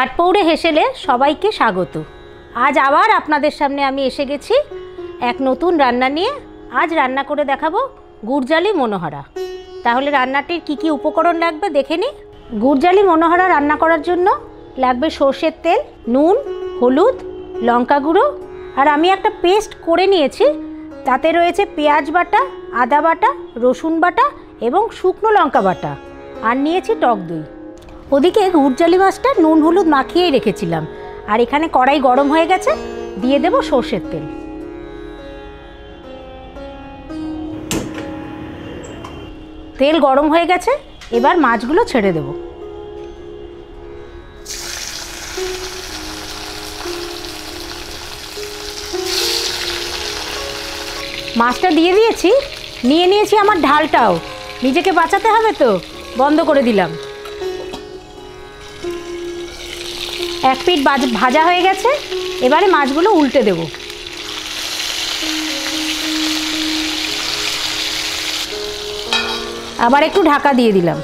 আটপৌরে হেসেলে সবাইকে স্বাগত। আজ আবার আপনাদের সামনে আমি এসে গেছি এক নতুন রান্না নিয়ে। আজ রান্না করে দেখাবো গুরজালি মনোহরা। তাহলে রান্নাটির কি কি উপকরণ লাগবে দেখে নিই। গুরজালি মনোহরা রান্না করার জন্য লাগবে সর্ষের তেল, নুন, হলুদ, লঙ্কা গুঁড়ো, আর আমি একটা পেস্ট করে নিয়েছি। তাতে রয়েছে পেঁয়াজ বাটা, আদা বাটা, রসুন বাটা এবং শুকনো লঙ্কা বাটা, আর নিয়েছি টক দই। ওদিকে গুরজালি মাছটা নুন হলুদ মাখিয়েই রেখেছিলাম। আর এখানে কড়াই গরম হয়ে গেছে, দিয়ে দেব সর্ষের তেল। তেল গরম হয়ে গেছে, এবার মাছগুলো ছেড়ে দেব। মাছটা দিয়ে দিয়েছি, নিয়ে নিয়েছি আমার ঢালটাও। নিজেকে বাঁচাতে হবে তো, বন্ধ করে দিলাম। এক পিঠ ভাজা হয়ে গেছে, এবারে মাছগুলো উল্টে দেব। আবার একটু ঢাকা দিয়ে দিলাম।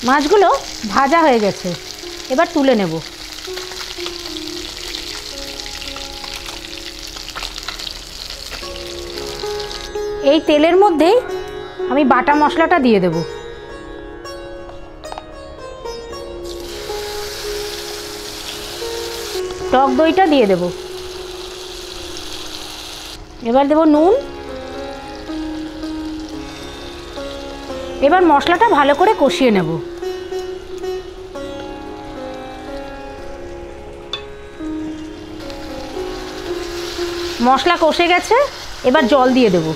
মাছগুলো ভাজা হয়ে গেছে, এবার তুলে নেব। এই তেলের মধ্যেই আমি বাটা মশলাটা দিয়ে দেব। টক দইটা দিয়ে দেব। এবার দেব নুন। এবার মশলাটা ভালো করে কষিয়ে নেব। মশলা কষে গেছে, এবার জল দিয়ে দেব।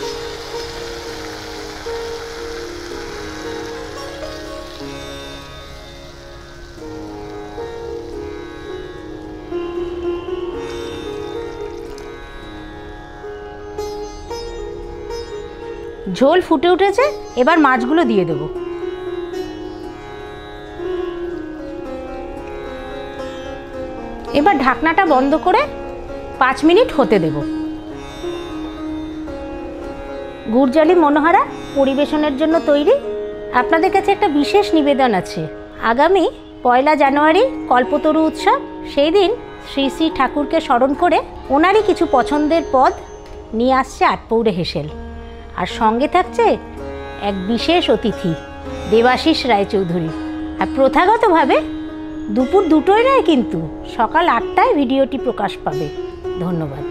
ঝোল ফুটে উঠেছে, এবার মাছগুলো দিয়ে দেব। এবার ঢাকনাটা বন্ধ করে 5 মিনিট হতে দেব। গুরজালি মনোহরা পরিবেশনের জন্য তৈরি। আপনাদের কাছে একটা বিশেষ নিবেদন আছে। আগামী 1 জানুয়ারি কল্পতরু উৎসব। সেই দিন শ্রী শ্রী ঠাকুরকে স্মরণ করে ওনারই কিছু পছন্দের পদ নিয়ে আসছে আটপৌরে হেসেল। আর সঙ্গে থাকছে এক বিশেষ অতিথি দেবাশিস রায়চৌধুরী। আর প্রথাগতভাবে দুপুর 2টোয় নয়, কিন্তু সকাল 8টায় ভিডিওটি প্রকাশ পাবে। ধন্যবাদ।